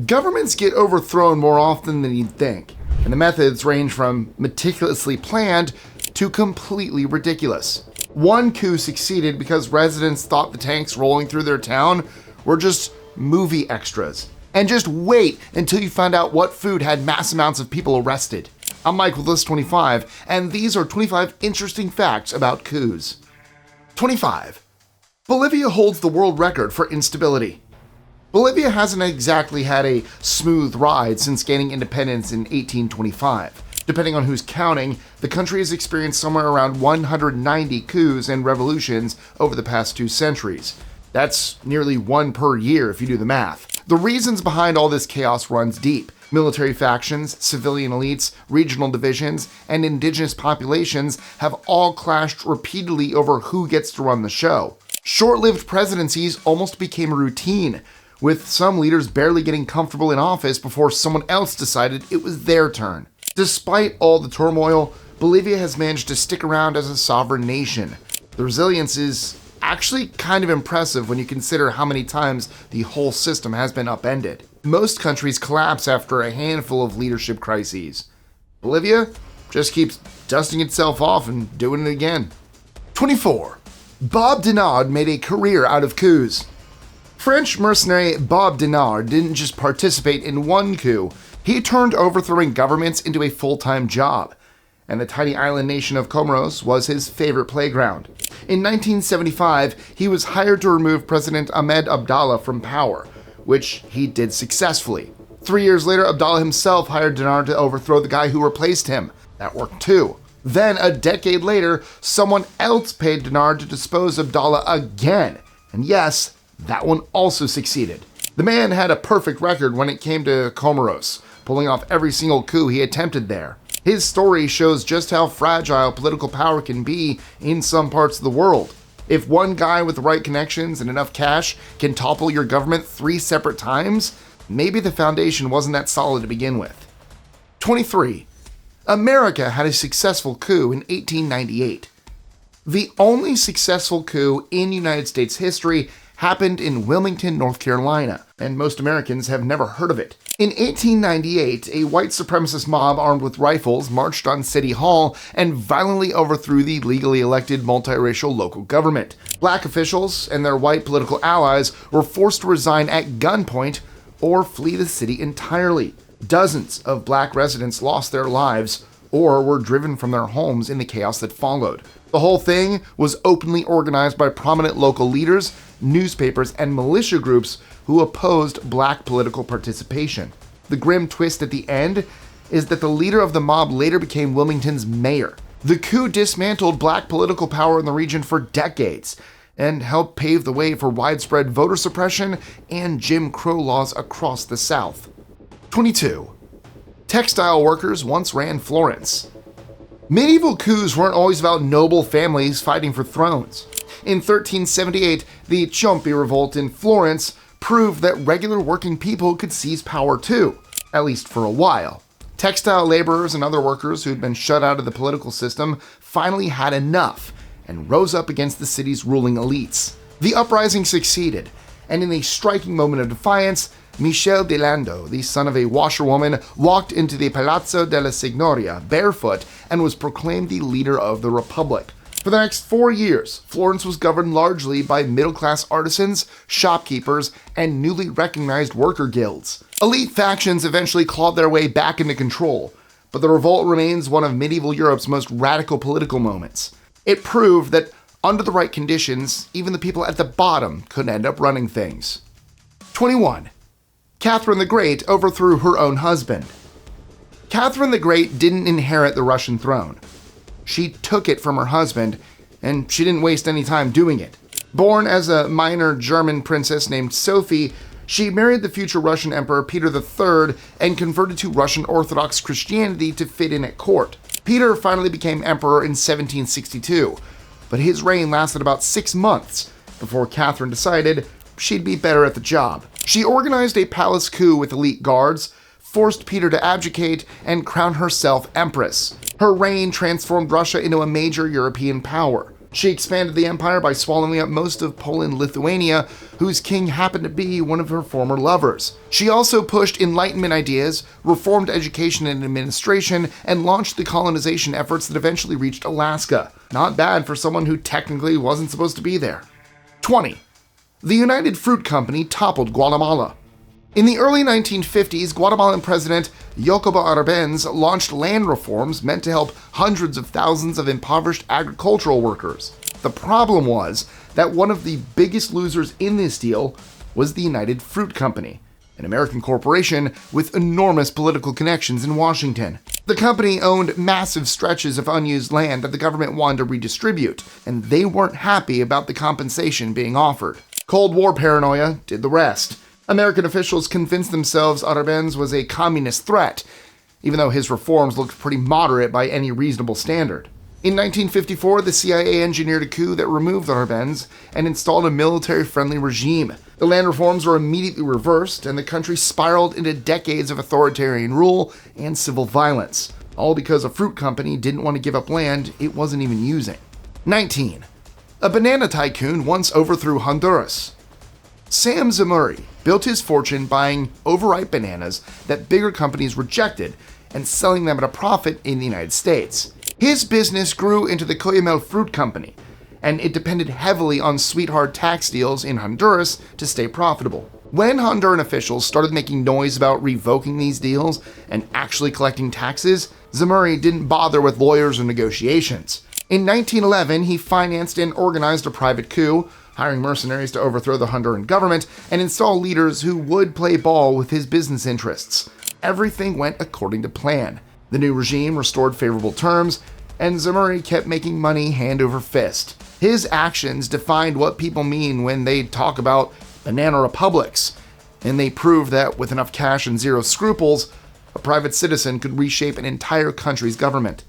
Governments get overthrown more often than you'd think, and the methods range from meticulously planned to completely ridiculous. One coup succeeded because residents thought the tanks rolling through their town were just movie extras. And just wait until you find out what food had mass amounts of people arrested. I'm Mike with List 25, and these are 25 interesting facts about coups. 25. Bolivia holds the world record for instability. Bolivia hasn't exactly had a smooth ride since gaining independence in 1825. Depending on who's counting, the country has experienced somewhere around 190 coups and revolutions over the past 2 centuries. That's nearly one per year if you do the math. The reasons behind all this chaos runs deep. Military factions, civilian elites, regional divisions, and indigenous populations have all clashed repeatedly over who gets to run the show. Short-lived presidencies almost became a routine, with some leaders barely getting comfortable in office before someone else decided it was their turn. Despite all the turmoil, Bolivia has managed to stick around as a sovereign nation. The resilience is actually kind of impressive when you consider how many times the whole system has been upended. Most countries collapse after a handful of leadership crises. Bolivia just keeps dusting itself off and doing it again. 24. Bob Denard made a career out of coups. French mercenary Bob Denard didn't just participate in one coup, he turned overthrowing governments into a full-time job, and the tiny island nation of Comoros was his favorite playground. In 1975, he was hired to remove President Ahmed Abdallah from power, which he did successfully. 3 years later, Abdallah himself hired Denard to overthrow the guy who replaced him. That worked too. Then, a decade later, someone else paid Denard to depose Abdallah again, and yes, that one also succeeded. The man had a perfect record when it came to Comoros, pulling off every single coup he attempted there. His story shows just how fragile political power can be in some parts of the world. If one guy with the right connections and enough cash can topple your government 3 separate times, maybe the foundation wasn't that solid to begin with. 23. America had a successful coup in 1898. The only successful coup in United States history happened in Wilmington, North Carolina, and most Americans have never heard of it. In 1898, a white supremacist mob armed with rifles marched on City Hall and violently overthrew the legally elected multiracial local government. Black officials and their white political allies were forced to resign at gunpoint or flee the city entirely. Dozens of black residents lost their lives or were driven from their homes in the chaos that followed. The whole thing was openly organized by prominent local leaders, newspapers, and militia groups who opposed black political participation. The grim twist at the end is that the leader of the mob later became Wilmington's mayor. The coup dismantled black political power in the region for decades and helped pave the way for widespread voter suppression and Jim Crow laws across the South. 22. Textile workers once ran Florence. Medieval coups weren't always about noble families fighting for thrones. In 1378, the Ciompi Revolt in Florence proved that regular working people could seize power too, at least for a while. Textile laborers and other workers who'd been shut out of the political system finally had enough and rose up against the city's ruling elites. The uprising succeeded, and in a striking moment of defiance, Michel de Lando, the son of a washerwoman, walked into the Palazzo della Signoria barefoot and was proclaimed the leader of the Republic. For the next 4 years, Florence was governed largely by middle-class artisans, shopkeepers, and newly recognized worker guilds. Elite factions eventually clawed their way back into control, but the revolt remains one of medieval Europe's most radical political moments. It proved that under the right conditions, even the people at the bottom could end up running things. 21. Catherine the Great overthrew her own husband. Catherine the Great didn't inherit the Russian throne. She took it from her husband, and she didn't waste any time doing it. Born as a minor German princess named Sophie, she married the future Russian Emperor Peter III and converted to Russian Orthodox Christianity to fit in at court. Peter finally became emperor in 1762, but his reign lasted about 6 months before Catherine decided she'd be better at the job. She organized a palace coup with elite guards, forced Peter to abdicate, and crowned herself empress. Her reign transformed Russia into a major European power. She expanded the empire by swallowing up most of Poland, Lithuania, whose king happened to be one of her former lovers. She also pushed Enlightenment ideas, reformed education and administration, and launched the colonization efforts that eventually reached Alaska. Not bad for someone who technically wasn't supposed to be there. 20. The United Fruit Company toppled Guatemala. In the early 1950s, Guatemalan President Jacobo Arbenz launched land reforms meant to help hundreds of thousands of impoverished agricultural workers. The problem was that one of the biggest losers in this deal was the United Fruit Company, an American corporation with enormous political connections in Washington. The company owned massive stretches of unused land that the government wanted to redistribute, and they weren't happy about the compensation being offered. Cold War paranoia did the rest. American officials convinced themselves Arbenz was a communist threat, even though his reforms looked pretty moderate by any reasonable standard. In 1954, the CIA engineered a coup that removed Arbenz and installed a military-friendly regime. The land reforms were immediately reversed, and the country spiraled into decades of authoritarian rule and civil violence, all because a fruit company didn't want to give up land it wasn't even using. 19. A banana tycoon once overthrew Honduras. Sam Zamuri built his fortune buying overripe bananas that bigger companies rejected and selling them at a profit in the United States. His business grew into the Cuyamel Fruit Company, and it depended heavily on sweetheart tax deals in Honduras to stay profitable. When Honduran officials started making noise about revoking these deals and actually collecting taxes, Zamuri didn't bother with lawyers or negotiations. In 1911, he financed and organized a private coup, hiring mercenaries to overthrow the Honduran government and install leaders who would play ball with his business interests. Everything went according to plan. The new regime restored favorable terms, and Zamuri kept making money hand over fist. His actions defined what people mean when they talk about banana republics, and they proved that with enough cash and zero scruples, a private citizen could reshape an entire country's government.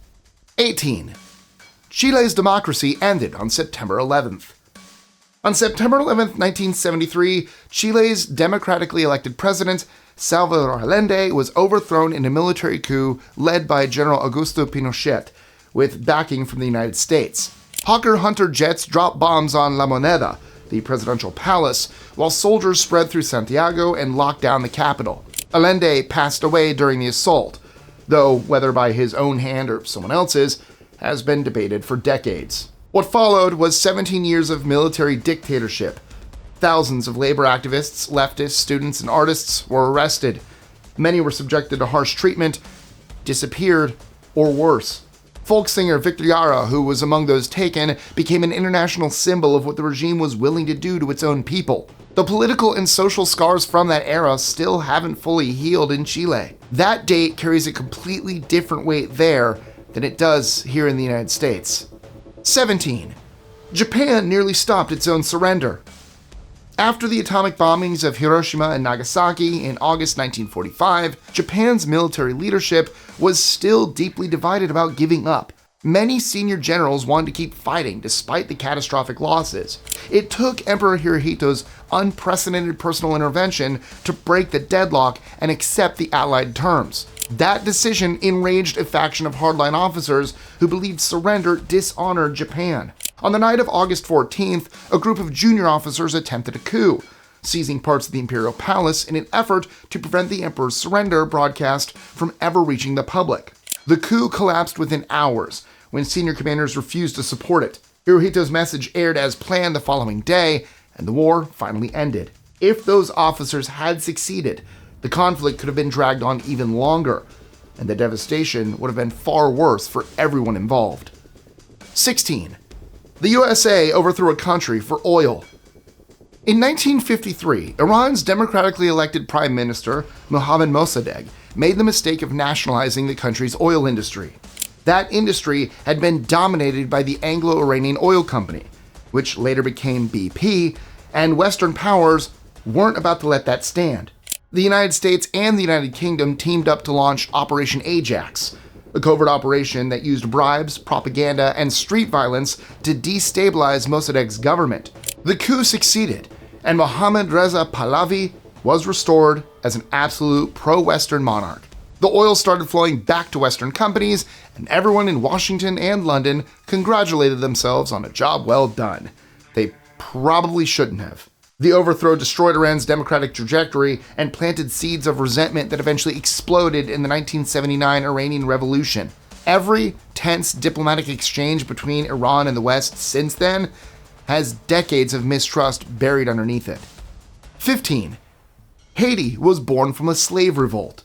18. Chile's democracy ended on September 11th. On September 11, 1973, Chile's democratically elected president, Salvador Allende, was overthrown in a military coup led by General Augusto Pinochet, with backing from the United States. Hawker Hunter jets dropped bombs on La Moneda, the presidential palace, while soldiers spread through Santiago and locked down the capital. Allende passed away during the assault, though whether by his own hand or someone else's has been debated for decades. What followed was 17 years of military dictatorship. Thousands of labor activists, leftists, students, and artists were arrested. Many were subjected to harsh treatment, disappeared, or worse. Folk singer Victor Jara, who was among those taken, became an international symbol of what the regime was willing to do to its own people. The political and social scars from that era still haven't fully healed in Chile. That date carries a completely different weight there than it does here in the United States. 17. Japan nearly stopped its own surrender. After the atomic bombings of Hiroshima and Nagasaki in August 1945, Japan's military leadership was still deeply divided about giving up. Many senior generals wanted to keep fighting despite the catastrophic losses. It took Emperor Hirohito's unprecedented personal intervention to break the deadlock and accept the Allied terms. That decision enraged a faction of hardline officers who believed surrender dishonored Japan. On the night of August 14th, a group of junior officers attempted a coup, seizing parts of the imperial palace in an effort to prevent the emperor's surrender broadcast from ever reaching the public. The coup collapsed within hours when senior commanders refused to support it. Hirohito's message aired as planned the following day, and the war finally ended. If those officers had succeeded, the conflict could have been dragged on even longer, and the devastation would have been far worse for everyone involved. 16. The USA overthrew a country for oil. In 1953, Iran's democratically elected Prime Minister, Mohammad Mossadegh, made the mistake of nationalizing the country's oil industry. That industry had been dominated by the Anglo-Iranian Oil Company, which later became BP, and Western powers weren't about to let that stand. The United States and the United Kingdom teamed up to launch Operation Ajax, a covert operation that used bribes, propaganda, and street violence to destabilize Mossadegh's government. The coup succeeded, and Mohammad Reza Pahlavi was restored as an absolute pro-Western monarch. The oil started flowing back to Western companies, and everyone in Washington and London congratulated themselves on a job well done. They probably shouldn't have. The overthrow destroyed Iran's democratic trajectory and planted seeds of resentment that eventually exploded in the 1979 Iranian Revolution. Every tense diplomatic exchange between Iran and the West since then has decades of mistrust buried underneath it. 15. Haiti was born from a slave revolt.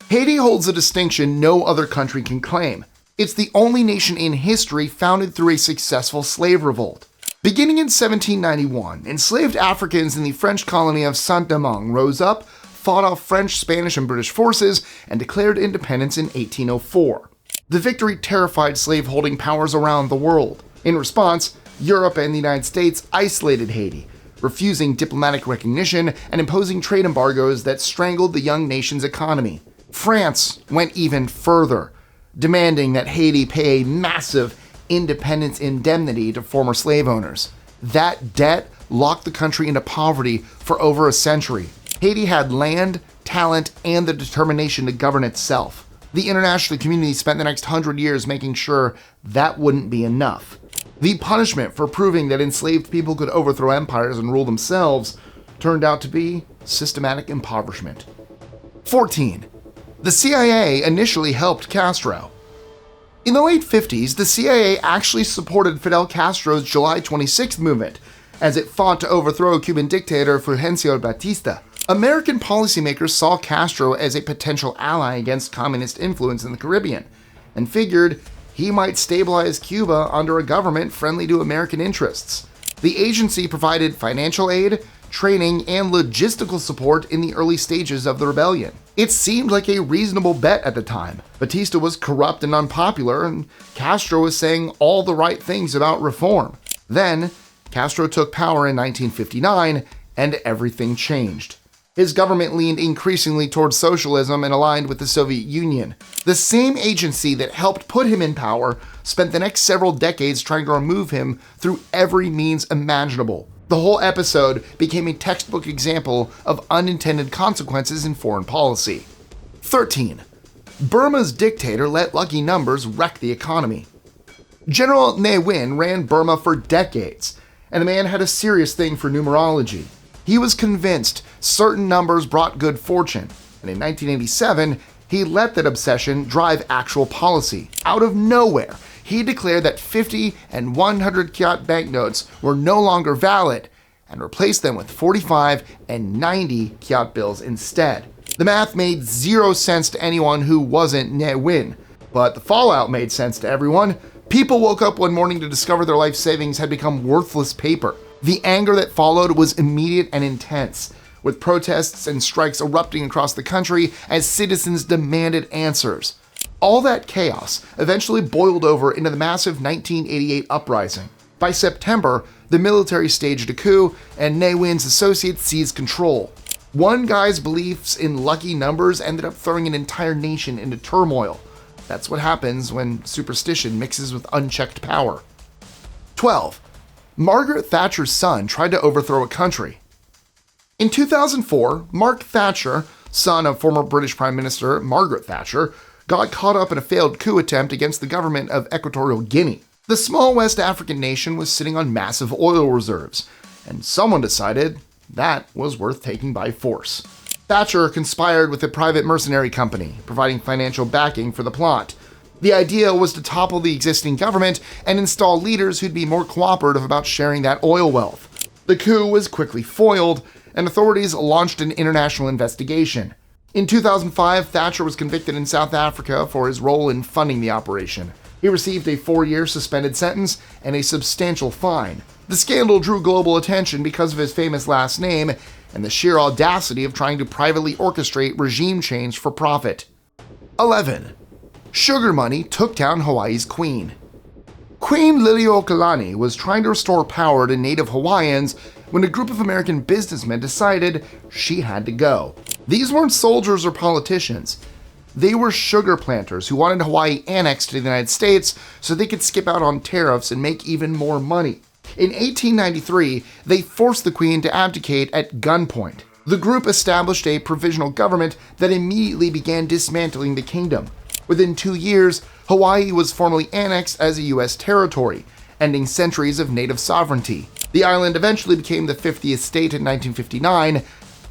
Haiti holds a distinction no other country can claim. It's the only nation in history founded through a successful slave revolt. Beginning in 1791, enslaved Africans in the French colony of Saint-Domingue rose up, fought off French, Spanish, and British forces, and declared independence in 1804. The victory terrified slaveholding powers around the world. In response, Europe and the United States isolated Haiti, refusing diplomatic recognition and imposing trade embargoes that strangled the young nation's economy. France went even further, demanding that Haiti pay a massive independence indemnity to former slave owners. That debt locked the country into poverty for over a century. Haiti had land, talent, and the determination to govern itself. The international community spent the next 100 years making sure that wouldn't be enough. The punishment for proving that enslaved people could overthrow empires and rule themselves turned out to be systematic impoverishment. 14. The CIA initially helped Castro. In the late 50s, the CIA actually supported Fidel Castro's July 26th movement, as it fought to overthrow Cuban dictator Fulgencio Batista. American policymakers saw Castro as a potential ally against communist influence in the Caribbean, and figured he might stabilize Cuba under a government friendly to American interests. The agency provided financial aid, training, and logistical support in the early stages of the rebellion. It seemed like a reasonable bet at the time. Batista was corrupt and unpopular, and Castro was saying all the right things about reform. Then, Castro took power in 1959, and everything changed. His government leaned increasingly towards socialism and aligned with the Soviet Union. The same agency that helped put him in power spent the next several decades trying to remove him through every means imaginable. The whole episode became a textbook example of unintended consequences in foreign policy. 13. Burma's dictator let lucky numbers wreck the economy. General Ne Win ran Burma for decades, and the man had a serious thing for numerology. He was convinced certain numbers brought good fortune, and in 1987, he let that obsession drive actual policy. Out of nowhere, he declared that 50 and 100 kyat banknotes were no longer valid and replaced them with 45 and 90 kyat bills instead. The math made zero sense to anyone who wasn't Ne Win, but the fallout made sense to everyone. People woke up one morning to discover their life savings had become worthless paper. The anger that followed was immediate and intense, with protests and strikes erupting across the country as citizens demanded answers. All that chaos eventually boiled over into the massive 1988 uprising. By September, the military staged a coup, and Ne Win's associates seized control. One guy's beliefs in lucky numbers ended up throwing an entire nation into turmoil. That's what happens when superstition mixes with unchecked power. 12. Margaret Thatcher's son tried to overthrow a country. In 2004, Mark Thatcher, son of former British Prime Minister Margaret Thatcher, got caught up in a failed coup attempt against the government of Equatorial Guinea. The small West African nation was sitting on massive oil reserves, and someone decided that was worth taking by force. Thatcher conspired with a private mercenary company, providing financial backing for the plot. The idea was to topple the existing government and install leaders who'd be more cooperative about sharing that oil wealth. The coup was quickly foiled, and authorities launched an international investigation. In 2005, Thatcher was convicted in South Africa for his role in funding the operation. He received a 4-year suspended sentence and a substantial fine. The scandal drew global attention because of his famous last name and the sheer audacity of trying to privately orchestrate regime change for profit. 11. Sugar money took down Hawaii's queen. Queen Liliuokalani was trying to restore power to native Hawaiians when a group of American businessmen decided she had to go. These weren't soldiers or politicians. They were sugar planters who wanted Hawaii annexed to the United States so they could skip out on tariffs and make even more money. In 1893, they forced the queen to abdicate at gunpoint. The group established a provisional government that immediately began dismantling the kingdom. Within 2 years, Hawaii was formally annexed as a U.S. territory, ending centuries of native sovereignty. The island eventually became the 50th state in 1959,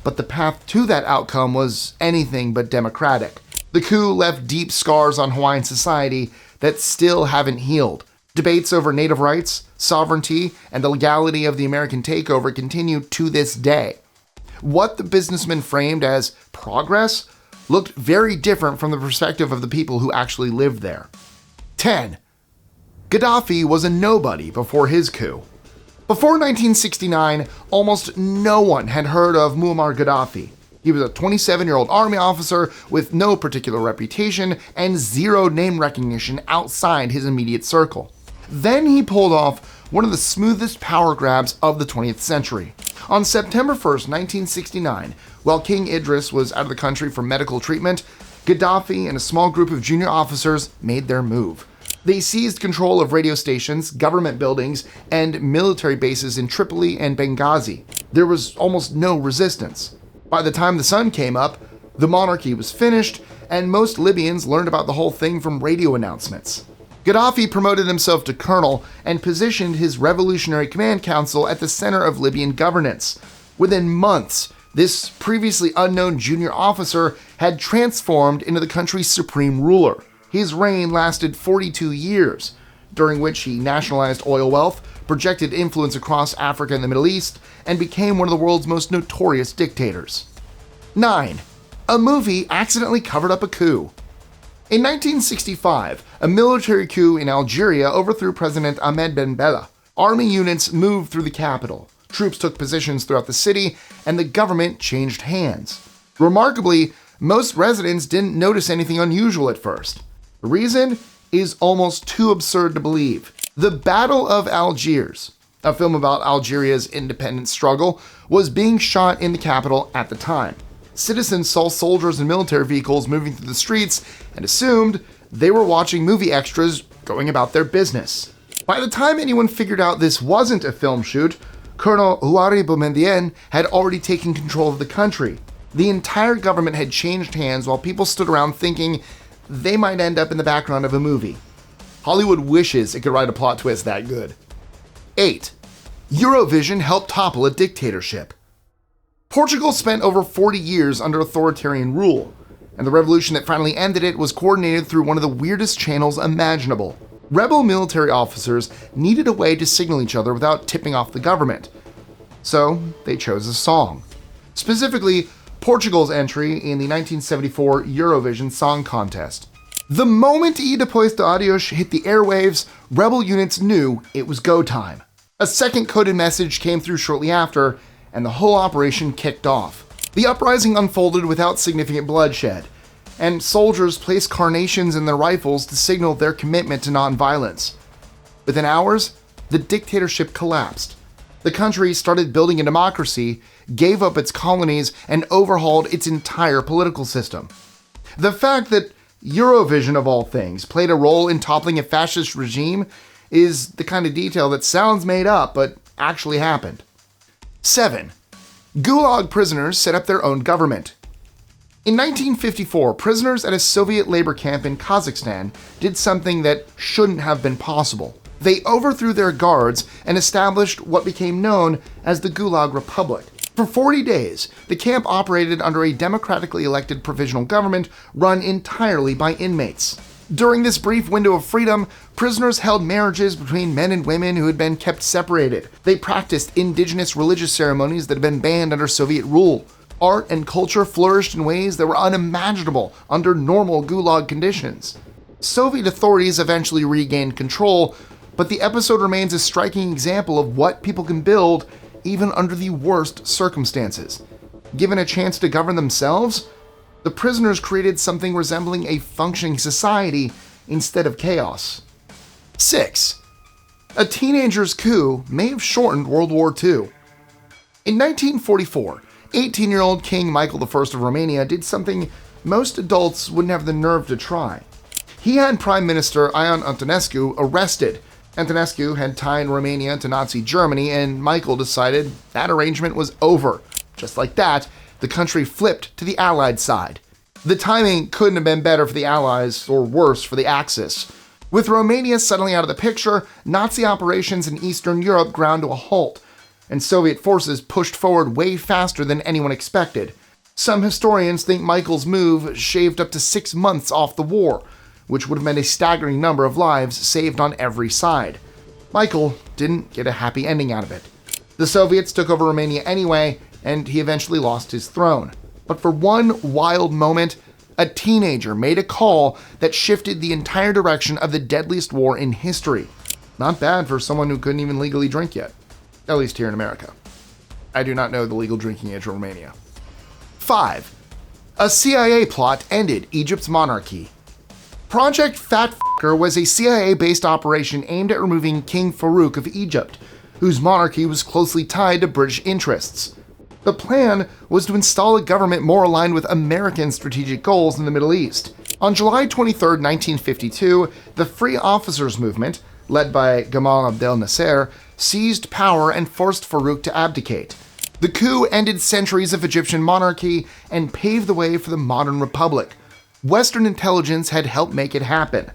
but the path to that outcome was anything but democratic. The coup left deep scars on Hawaiian society that still haven't healed. Debates over native rights, sovereignty, and the legality of the American takeover continue to this day. What the businessmen framed as progress looked very different from the perspective of the people who actually lived there. 10. Gaddafi was a nobody before his coup. Before 1969, almost no one had heard of Muammar Gaddafi. He was a 27-year-old army officer with no particular reputation and zero name recognition outside his immediate circle. Then he pulled off one of the smoothest power grabs of the 20th century. On September 1st, 1969, while King Idris was out of the country for medical treatment, Gaddafi and a small group of junior officers made their move. They seized control of radio stations, government buildings, and military bases in Tripoli and Benghazi. There was almost no resistance. By the time the sun came up, the monarchy was finished, and most Libyans learned about the whole thing from radio announcements. Gaddafi promoted himself to colonel and positioned his Revolutionary Command Council at the center of Libyan governance. Within months, this previously unknown junior officer had transformed into the country's supreme ruler. His reign lasted 42 years, during which he nationalized oil wealth, projected influence across Africa and the Middle East, and became one of the world's most notorious dictators. 9. A movie accidentally covered up a coup. In 1965, a military coup in Algeria overthrew President Ahmed Ben Bella. Army units moved through the capital, troops took positions throughout the city, and the government changed hands. Remarkably, most residents didn't notice anything unusual at first. The reason is almost too absurd to believe. The Battle of Algiers, a film about Algeria's independence struggle, was being shot in the capital at the time. Citizens saw soldiers and military vehicles moving through the streets and assumed they were watching movie extras going about their business. By the time anyone figured out this wasn't a film shoot, Colonel Houari Boumediene had already taken control of the country. The entire government had changed hands while people stood around thinking they might end up in the background of a movie. Hollywood wishes it could write a plot twist that good. 8. Eurovision helped topple a dictatorship. Portugal spent over 40 years under authoritarian rule, and the revolution that finally ended it was coordinated through one of the weirdest channels imaginable. Rebel military officers needed a way to signal each other without tipping off the government, so they chose a song. Specifically, Portugal's entry in the 1974 Eurovision Song Contest. The moment E Depois de Adios hit the airwaves, rebel units knew it was go time. A second coded message came through shortly after, and the whole operation kicked off. The uprising unfolded without significant bloodshed, and soldiers placed carnations in their rifles to signal their commitment to nonviolence. Within hours, the dictatorship collapsed. The country started building a democracy, gave up its colonies, and overhauled its entire political system. The fact that Eurovision, of all things, played a role in toppling a fascist regime is the kind of detail that sounds made up, but actually happened. 7. Gulag prisoners set up their own government. In 1954, prisoners at a Soviet labor camp in Kazakhstan did something that shouldn't have been possible. They overthrew their guards and established what became known as the Gulag Republic. For 40 days, the camp operated under a democratically elected provisional government run entirely by inmates. During this brief window of freedom, prisoners held marriages between men and women who had been kept separated. They practiced indigenous religious ceremonies that had been banned under Soviet rule. Art and culture flourished in ways that were unimaginable under normal Gulag conditions. Soviet authorities eventually regained control, but the episode remains a striking example of what people can build even under the worst circumstances. Given a chance to govern themselves, the prisoners created something resembling a functioning society instead of chaos. 6. A teenager's coup may have shortened World War II. In 1944, 18-year-old King Michael I of Romania did something most adults wouldn't have the nerve to try. He had Prime Minister Ion Antonescu arrested. Antonescu had tied Romania to Nazi Germany, and Michael decided that arrangement was over. Just like that, the country flipped to the Allied side. The timing couldn't have been better for the Allies, or worse for the Axis. With Romania suddenly out of the picture, Nazi operations in Eastern Europe ground to a halt, and Soviet forces pushed forward way faster than anyone expected. Some historians think Michael's move shaved up to 6 months off the war, which would have meant a staggering number of lives saved on every side. Michael didn't get a happy ending out of it. The Soviets took over Romania anyway, and he eventually lost his throne. But for one wild moment, a teenager made a call that shifted the entire direction of the deadliest war in history. Not bad for someone who couldn't even legally drink yet. At least here in America. I do not know the legal drinking age of Romania. 5. A CIA plot ended Egypt's monarchy. Project Fat F***er was a CIA-based operation aimed at removing King Farouk of Egypt, whose monarchy was closely tied to British interests. The plan was to install a government more aligned with American strategic goals in the Middle East. On July 23, 1952, the Free Officers Movement, led by Gamal Abdel Nasser, seized power and forced Farouk to abdicate. The coup ended centuries of Egyptian monarchy and paved the way for the modern republic. Western intelligence had helped make it happen.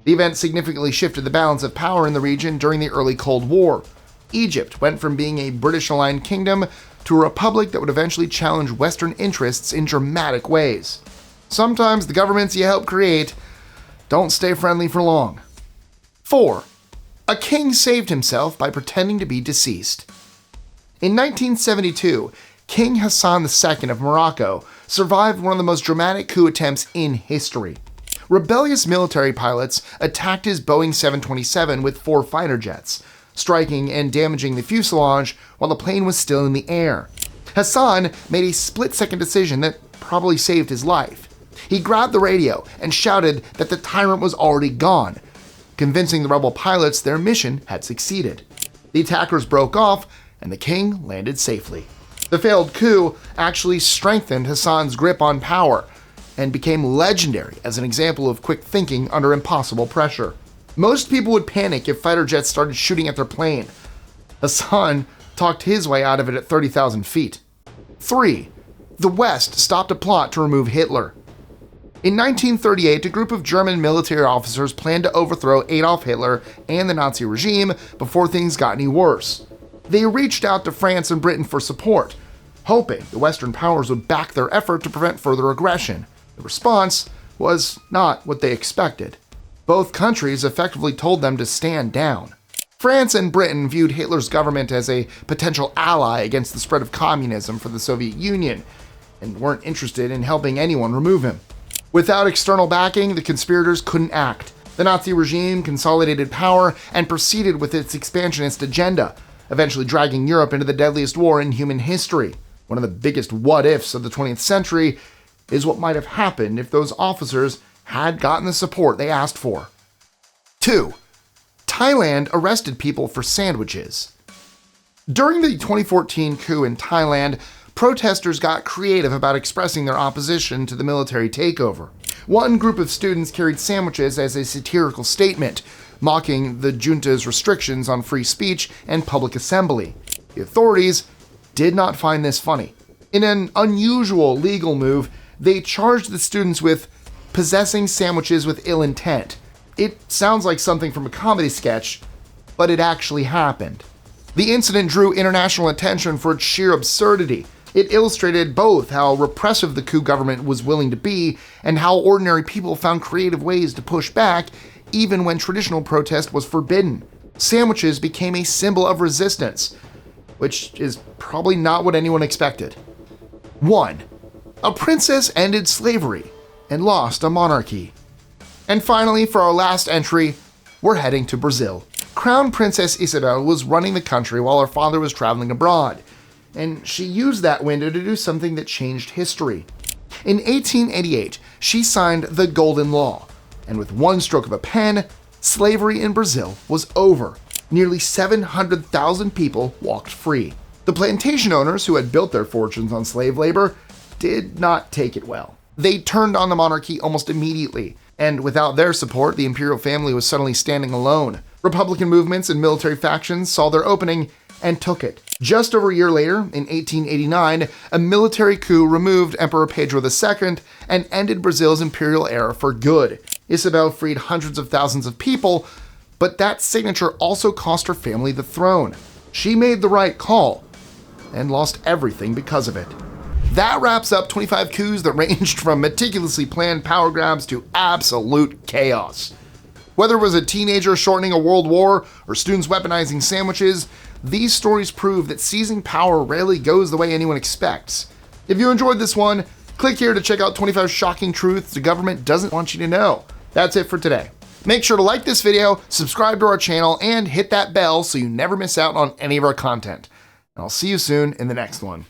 The event significantly shifted the balance of power in the region during the early Cold War. Egypt went from being a British-aligned kingdom to a republic that would eventually challenge Western interests in dramatic ways. Sometimes the governments you help create don't stay friendly for long. 4. A king saved himself by pretending to be deceased. In 1972, King Hassan II of Morocco survived one of the most dramatic coup attempts in history. Rebellious military pilots attacked his Boeing 727 with 4 fighter jets, striking and damaging the fuselage while the plane was still in the air. Hassan made a split-second decision that probably saved his life. He grabbed the radio and shouted that the tyrant was already gone, convincing the rebel pilots their mission had succeeded. The attackers broke off, and the king landed safely. The failed coup actually strengthened Hassan's grip on power and became legendary as an example of quick thinking under impossible pressure. Most people would panic if fighter jets started shooting at their plane. Hassan talked his way out of it at 30,000 feet. 3. The West stopped a plot to remove Hitler. In 1938, a group of German military officers planned to overthrow Adolf Hitler and the Nazi regime before things got any worse. They reached out to France and Britain for support, hoping the Western powers would back their effort to prevent further aggression. The response was not what they expected. Both countries effectively told them to stand down. France and Britain viewed Hitler's government as a potential ally against the spread of communism for the Soviet Union, and weren't interested in helping anyone remove him. Without external backing, the conspirators couldn't act. The Nazi regime consolidated power and proceeded with its expansionist agenda, eventually dragging Europe into the deadliest war in human history. One of the biggest what-ifs of the 20th century is what might have happened if those officers had gotten the support they asked for. 2. Thailand arrested people for sandwiches. During the 2014 coup in Thailand, protesters got creative about expressing their opposition to the military takeover. One group of students carried sandwiches as a satirical statement, mocking the junta's restrictions on free speech and public assembly. The authorities did not find this funny. In an unusual legal move, they charged the students with possessing sandwiches with ill intent. It sounds like something from a comedy sketch, but it actually happened. The incident drew international attention for its sheer absurdity. It illustrated both how repressive the coup government was willing to be and how ordinary people found creative ways to push back even when traditional protest was forbidden. Sandwiches became a symbol of resistance, which is probably not what anyone expected. 1. A princess ended slavery and lost a monarchy. And finally, for our last entry, we're heading to Brazil. Crown Princess Isabel was running the country while her father was traveling abroad, and she used that window to do something that changed history. In 1888, she signed the Golden Law, and with one stroke of a pen, slavery in Brazil was over. Nearly 700,000 people walked free. The plantation owners who had built their fortunes on slave labor did not take it well. They turned on the monarchy almost immediately, and without their support, the imperial family was suddenly standing alone. Republican movements and military factions saw their opening, and took it. Just over a year later, in 1889, a military coup removed Emperor Pedro II and ended Brazil's imperial era for good. Isabel freed hundreds of thousands of people, but that signature also cost her family the throne. She made the right call and lost everything because of it. That wraps up 25 coups that ranged from meticulously planned power grabs to absolute chaos. Whether it was a teenager shortening a world war or students weaponizing sandwiches, these stories prove that seizing power rarely goes the way anyone expects. If you enjoyed this one, click here to check out 25 shocking truths the government doesn't want you to know. That's it for today. Make sure to like this video, subscribe to our channel, and hit that bell so you never miss out on any of our content. I'll see you soon in the next one.